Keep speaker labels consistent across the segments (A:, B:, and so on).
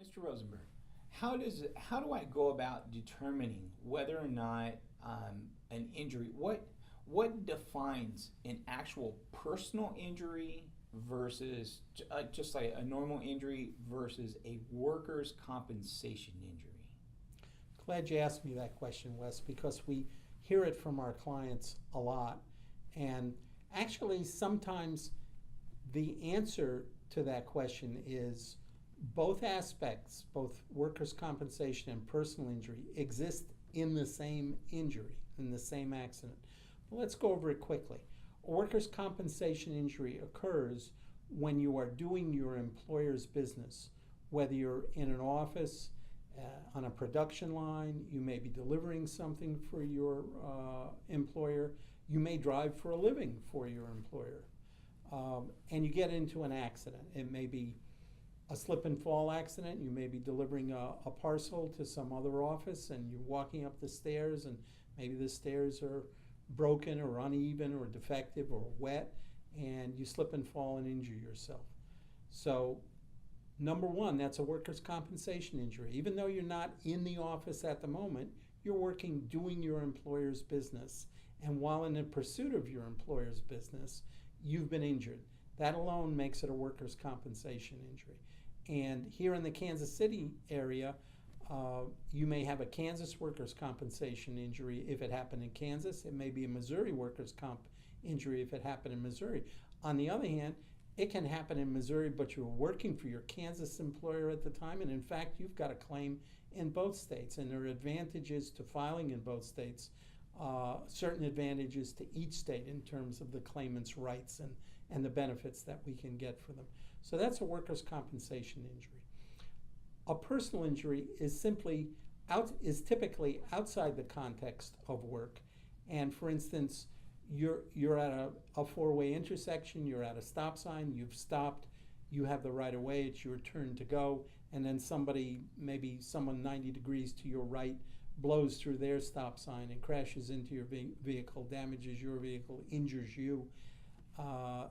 A: Mr. Rosenberg, how do I go about determining whether or not an injury? What defines an actual personal injury versus just like a normal injury versus a workers' compensation injury?
B: Glad you asked me that question, Wes, because we hear it from our clients a lot. And actually, sometimes the answer to that question is both aspects, both workers' compensation and personal injury, exist in the same injury, in the same accident. But let's go over it quickly. A workers' compensation injury occurs when you are doing your employer's business, whether you're in an office, on a production line, you may be delivering something for your employer, you may drive for a living for your employer, and you get into an accident. It may be a slip and fall accident. You may be delivering a parcel to some other office and you're walking up the stairs and maybe the stairs are broken or uneven or defective or wet and you slip and fall and injure yourself. So number one, that's a workers' compensation injury. Even though you're not in the office at the moment, you're working doing your employer's business. And while in the pursuit of your employer's business, you've been injured. That alone makes it a workers' compensation injury. And here in the Kansas City area, you may have a Kansas workers' compensation injury if it happened in Kansas. It may be a Missouri workers' comp injury if it happened in Missouri. On the other hand, it can happen in Missouri, but you were working for your Kansas employer at the time, and in fact, you've got a claim in both states. And there are advantages to filing in both states, certain advantages to each state in terms of the claimant's rights and the benefits that we can get for them. So that's a workers' compensation injury. A personal injury is typically outside the context of work. And for instance, you're at a four-way intersection, you're at a stop sign, you've stopped, you have the right of way, it's your turn to go, and then maybe someone 90 degrees to your right, blows through their stop sign and crashes into your vehicle, damages your vehicle, injures you.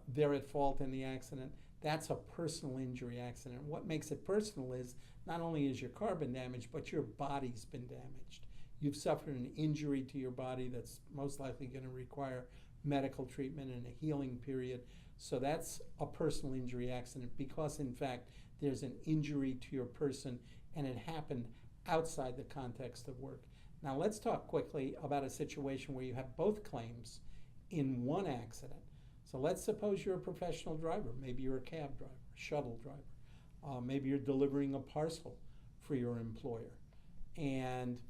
B: They're at fault in the accident. That's a personal injury accident. What makes it personal is not only is your car been damaged, but your body's been damaged. You've suffered an injury to your body that's most likely going to require medical treatment and a healing period. So that's a personal injury accident because, in fact, there's an injury to your person and it happened outside the context of work. Now let's talk quickly about a situation where you have both claims in one accident. So let's suppose you're a professional driver. Maybe you're a cab driver, a shuttle driver. Maybe you're delivering a parcel for your employer. And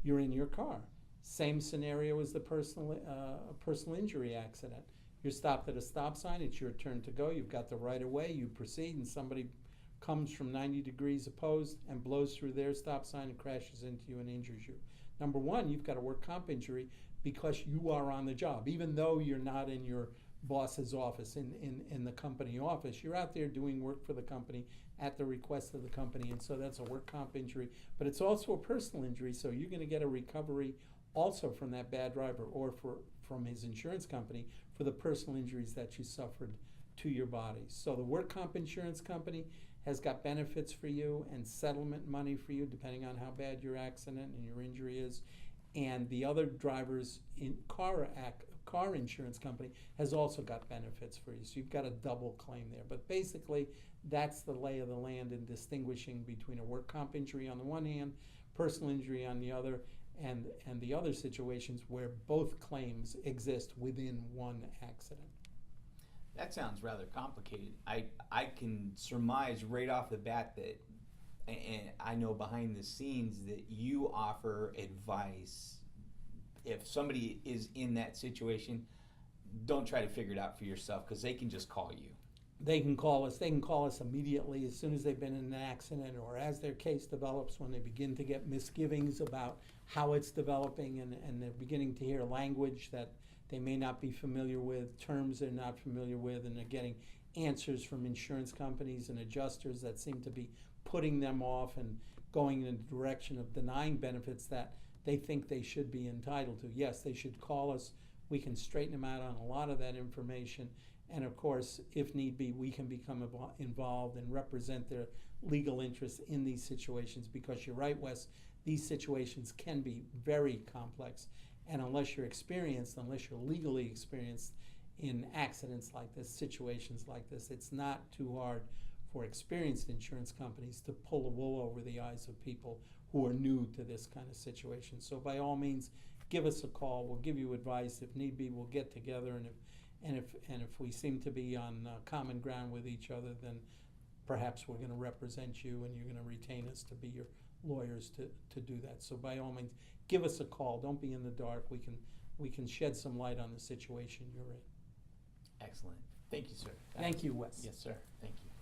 B: you're in your car. Same scenario as the personal injury accident. You're stopped at a stop sign. It's your turn to go. You've got the right of way. You proceed, and somebody comes from 90 degrees opposed and blows through their stop sign and crashes into you and injures you. Number one, you've got a work comp injury because you are on the job. Even though you're not in your boss's office, in the company office, you're out there doing work for the company at the request of the company, and so that's a work comp injury. But it's also a personal injury, so you're going to get a recovery also from that bad driver or from his insurance company for the personal injuries that you suffered to your body. So the work comp insurance company has got benefits for you and settlement money for you depending on how bad your accident and your injury is. And the other driver's car insurance company has also got benefits for you. So you've got a double claim there. But basically, that's the lay of the land in distinguishing between a work comp injury on the one hand, personal injury on the other, and the other situations where both claims exist within one accident.
A: That sounds rather complicated. I can surmise right off the bat that, and I know behind the scenes that you offer advice. If somebody is in that situation, don't try to figure it out for yourself because they can just call you.
B: They can call us. They can call us immediately as soon as they've been in an accident or as their case develops, when they begin to get misgivings about how it's developing and they're beginning to hear language that they may not be familiar with, terms they're not familiar with, and they're getting answers from insurance companies and adjusters that seem to be putting them off and going in the direction of denying benefits that they think they should be entitled to. Yes, they should call us. We can straighten them out on a lot of that information And of course, if need be, we can become involved and represent their legal interests in these situations, because you're right, Wes, these situations can be very complex. And unless you're experienced, unless you're legally experienced in accidents like this, situations like this, it's not too hard for experienced insurance companies to pull the wool over the eyes of people who are new to this kind of situation. So by all means, give us a call. We'll give you advice. If need be, we'll get together, and if we seem to be on common ground with each other, then perhaps we're going to represent you, and you're going to retain us to be your lawyers to do that. So by all means, give us a call. Don't be in the dark. We can shed some light on the situation you're in.
A: Excellent. Thank you, sir.
B: Thank you, Wes.
A: Yes, sir. Thank you.